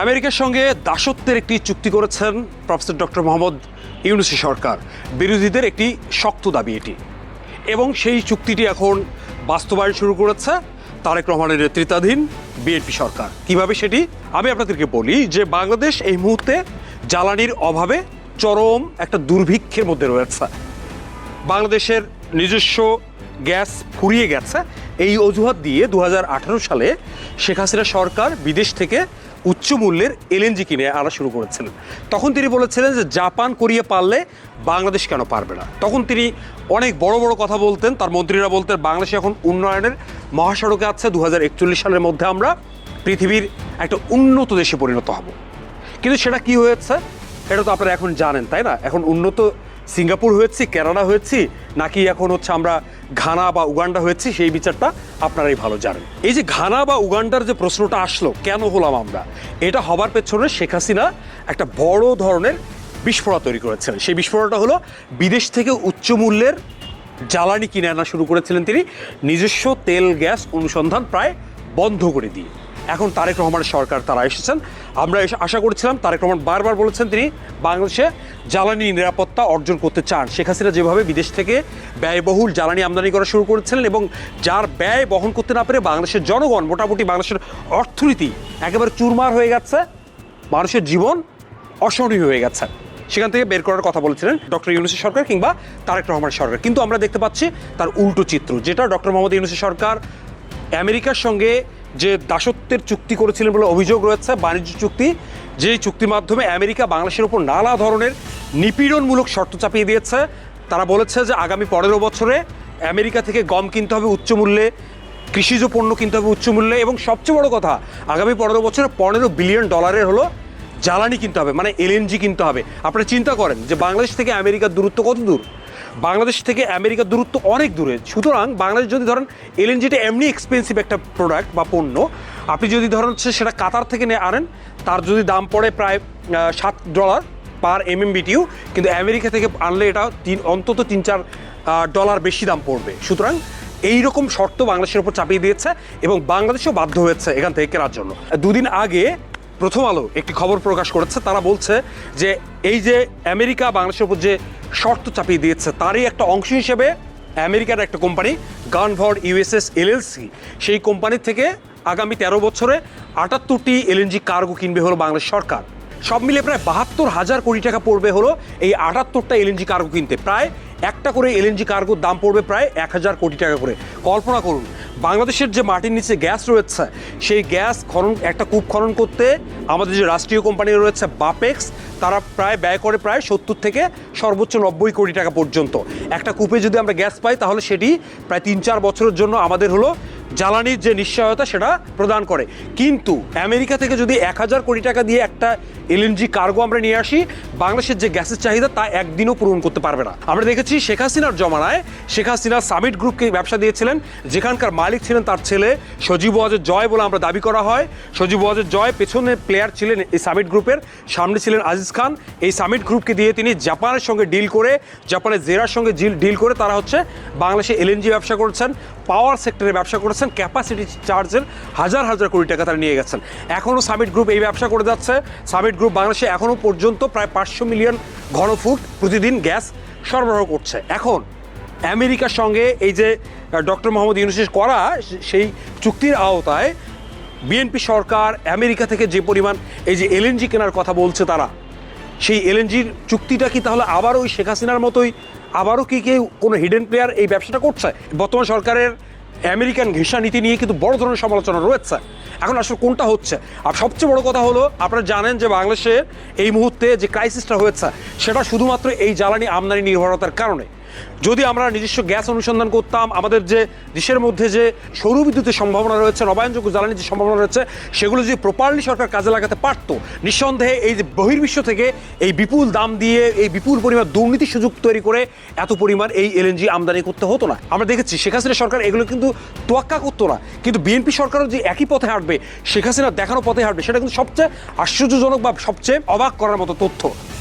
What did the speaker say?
আমেরিকার সঙ্গে দাসত্বের একটি চুক্তি করেছেন প্রফেসর ডক্টর মোহাম্মদ ইউনূসী সরকার। বিরোধীদের একটি শক্ত দাবি এটি, এবং সেই চুক্তিটি এখন বাস্তবায়ন শুরু করেছে তারেক রহমানের নেতৃত্বাধীন বিএনপি সরকার। কিভাবে সেটি আমি আপনাদেরকে বলি যে বাংলাদেশ এই মুহূর্তে জ্বালানির অভাবে চরম একটা দুর্ভিক্ষের মধ্যে রয়েছে। বাংলাদেশের নিজস্ব গ্যাস ফুরিয়ে গেছে। এই অজুহাত দিয়ে 2018 সালে শেখ হাসিনা সরকার বিদেশ থেকে উচ্চ মূল্যের এলএনজি কিনে আনা শুরু করেছিলেন। তখন তিনি বলেছিলেন যে জাপান কোরিয়া পারলে বাংলাদেশ কেন পারবে না। তখন তিনি অনেক বড় বড় কথা বলতেন, তার মন্ত্রীরা বলতেন বাংলাদেশ এখন উন্নয়নের মহাসড়কে আছে, 2041 সালের মধ্যে আমরা পৃথিবীর একটা উন্নত দেশে পরিণত হব। কিন্তু সেটা কি হয়েছে এটা তো আপনারা এখন জানেন, তাই না? এখন উন্নত সিঙ্গাপুর হয়েছি, কানাডা হয়েছি, নাকি এখন হচ্ছে আমরা ঘানা বা উগান্ডা হয়েছি, সেই বিচারটা আপনারাই ভালো জানেন। এই যে ঘানা বা উগান্ডার যে প্রশ্নটা আসলো, কেন হলাম আমরা, এটা হবার পেছনে শেখ হাসিনা একটা বড় ধরনের বিস্ফোরণ তৈরি করেছিলেন। সেই বিস্ফোরণটা হলো বিদেশ থেকে উচ্চ মূল্যের জ্বালানি কিনে আনা শুরু করেছিলেন তিনি, নিজস্ব তেল গ্যাস অনুসন্ধান প্রায় বন্ধ করে দিয়ে। এখন তারেক রহমানের সরকার তারা এসেছেন, আমরা আশা করছিলাম, তারেক রহমান বারবার বলেছেন তিনি বাংলাদেশে জ্বালানি নিরাপত্তা অর্জন করতে চান। শেখ হাসিনা যেভাবে বিদেশ থেকে ব্যয়বহুল জ্বালানি আমদানি করা শুরু করেছিলেন এবং যার ব্যয় বহন করতে না পেরে বাংলাদেশের জনগণ, মোটামুটি বাংলাদেশের অর্থনীতি একেবারে চুরমার হয়ে গেছে, মানুষের জীবন অসহনীয় হয়ে গেছে, সেখান থেকে বের করার কথা বলেছিলেন ডক্টর ইউনূসী সরকার কিংবা তারেক রহমানের সরকার। কিন্তু আমরা দেখতে পাচ্ছি তার উল্টো চিত্র, যেটা ডক্টর মোহাম্মদ ইউনূসী সরকার আমেরিকার সঙ্গে যে দাসত্বের চুক্তি করেছিলেন বলে অভিযোগ রয়েছে, বাণিজ্য চুক্তি, যেই চুক্তির মাধ্যমে আমেরিকা বাংলাদেশের উপর নানা ধরনের নিপীড়নমূলক শর্ত চাপিয়ে দিয়েছে। তারা বলেছে যে আগামী 15 বছরে আমেরিকা থেকে গম কিনতে হবে উচ্চ মূল্যে, কৃষিজ পণ্য কিনতে হবে উচ্চ মূল্যে, এবং সবচেয়ে বড় কথা আগামী 15 বছরে $15 বিলিয়ন হলো জ্বালানি কিনতে হবে, মানে এলএনজি কিনতে হবে। আপনারা চিন্তা করেন যে বাংলাদেশ থেকে আমেরিকার দূরত্ব কত দূর? বাংলাদেশ থেকে আমেরিকার দূরত্ব অনেক দূরে। সুতরাং বাংলাদেশ যদি ধরেন এলএনজিটা এমনি এক্সপেন্সিভ একটা প্রোডাক্ট বা পণ্য, আপনি যদি ধরেন হচ্ছে সেটা কাতার থেকে আনেন, তার যদি দাম পড়ে প্রায় $7 পার MMBTU, কিন্তু আমেরিকা থেকে আনলে এটা অন্তত $3-4 বেশি দাম পড়বে। সুতরাং এইরকম শর্ত বাংলাদেশের উপর চাপিয়ে দিয়েছে এবং বাংলাদেশও বাধ্য হয়েছে এখান থেকে কেনার জন্য। দুদিন আগে প্রথম আলো একটি খবর প্রকাশ করেছে, তারা বলছে যে এই যে আমেরিকা বাংলাদেশের উপর যে শর্ত চাপিয়ে দিয়েছে তারই একটা অংশ হিসেবে আমেরিকার একটা কোম্পানি গানভর্ড ইউএসএস LLC, সেই কোম্পানি থেকে আগামী 13 বছরে 78টি এলএনজি কার্গো কিনবে হলো বাংলাদেশ সরকার। সব মিলে প্রায় 72,000 কোটি টাকা পড়বে হলো এই 78টা এলএনজি কার্গো কিনতে। প্রায় একটা করে এলএনজি কার্গোর দাম পড়বে প্রায় 1,000 কোটি টাকা করে। কল্পনা করুন, বাংলাদেশের যে মাটির নিচে গ্যাস রয়েছে, সেই গ্যাস খনন, একটা কূপ খনন করতে আমাদের যে রাষ্ট্রীয় কোম্পানি রয়েছে বাপেক্স, তারা প্রায় ব্যয় করে প্রায় 70 থেকে সর্বোচ্চ 90 কোটি টাকা পর্যন্ত। একটা কূপে যদি আমরা গ্যাস পাই তাহলে সেটি প্রায় 3-4 বছরের জন্য আমাদের হলো জ্বালানির যে নিশ্চয়তা সেটা প্রদান করে। কিন্তু আমেরিকা থেকে যদি 1,000 কোটি টাকা দিয়ে একটা এলএনজি কার্গো আমরা নিয়ে আসি, বাংলাদেশের যে গ্যাসের চাহিদা তা একদিনও পূরণ করতে পারবে না। আমরা দেখেছি শেখ হাসিনার জমানায় শেখ হাসিনা সামিট গ্রুপকে ব্যবসা দিয়েছিলেন, যেখানকার মালিক ছিলেন তার ছেলে সজীব ওয়াজেদ জয় বলে আমরা দাবি করা হয়। সজীব ওয়াজেদ জয় পেছনে প্লেয়ার ছিলেন এই সামিট গ্রুপের, সামনে ছিলেন আজিজ খান। এই সামিট গ্রুপকে দিয়ে তিনি জাপানের সঙ্গে ডিল করে, জাপানের জেরার সঙ্গে ডিল করে তারা হচ্ছে বাংলাদেশে এলএনজি ব্যবসা করেছেন, পাওয়ার সেক্টরে ব্যবসা করেছেন, ক্যাপাসিটি চার্জের হাজার কোটি টাকা তারা নিয়ে গেছেন। এখনও সামিট গ্রুপ এই ব্যবসা করে যাচ্ছে। সামিট গ্রুপ বাংলাদেশে এখনও পর্যন্ত প্রায় 500 মিলিয়ন ঘনফুট প্রতিদিন গ্যাস সরবরাহ করছে। এখন আমেরিকার সঙ্গে এই যে ডক্টর মোহাম্মদ ইউনূসী করা সেই চুক্তির আওতায় বিএনপি সরকার আমেরিকা থেকে যে পরিমাণ এই যে এলএনজি কেনার কথা বলছে, তারা সেই এলএনজির চুক্তিটা কি তাহলে আবার ওই শেখ হাসিনার মতোই আবারও কি কেউ কোনো হিডেন প্লেয়ার এই ব্যবসাটা করছে? বর্তমান সরকারের আমেরিকান ঘেঁষা নীতি নিয়ে কিন্তু বড় ধরনের সমালোচনা রয়েছে। এখন আসলে কোনটা হচ্ছে? আর সবচেয়ে বড় কথা হলো, আপনারা জানেন যে বাংলাদেশের এই মুহূর্তে যে ক্রাইসিসটা হয়েছে সেটা শুধুমাত্র এই জ্বালানি আমদানি নির্ভরতার কারণে। যদি আমরা নিজস্ব গ্যাস অনুসন্ধান করতাম, আমাদের যে দেশের মধ্যে যে সৌর বিদ্যুতের সম্ভাবনা রয়েছে, নবায়নযোগ্য জ্বালানির যে সম্ভাবনা রয়েছে, সেগুলো যদি প্রপারলি সরকার কাজে লাগাতে পারতো, নিঃসন্দেহে এই যে বহির্বিশ্ব থেকে এই বিপুল দাম দিয়ে এই বিপুল পরিমাণ দুর্নীতির সুযোগ তৈরি করে এত পরিমাণ এই এলএনজি আমদানি করতে হতো না। আমরা দেখেছি শেখ হাসিনা সরকার এগুলো কিন্তু তোয়াক্কা করতো না, কিন্তু বিএনপি সরকারও যে একই পথে হাঁটবে, শেখ হাসিনা দেখানো পথে হাঁটবে, সেটা কিন্তু সবচেয়ে আশ্চর্যজনক বা সবচেয়ে অবাক করার মতো তথ্য।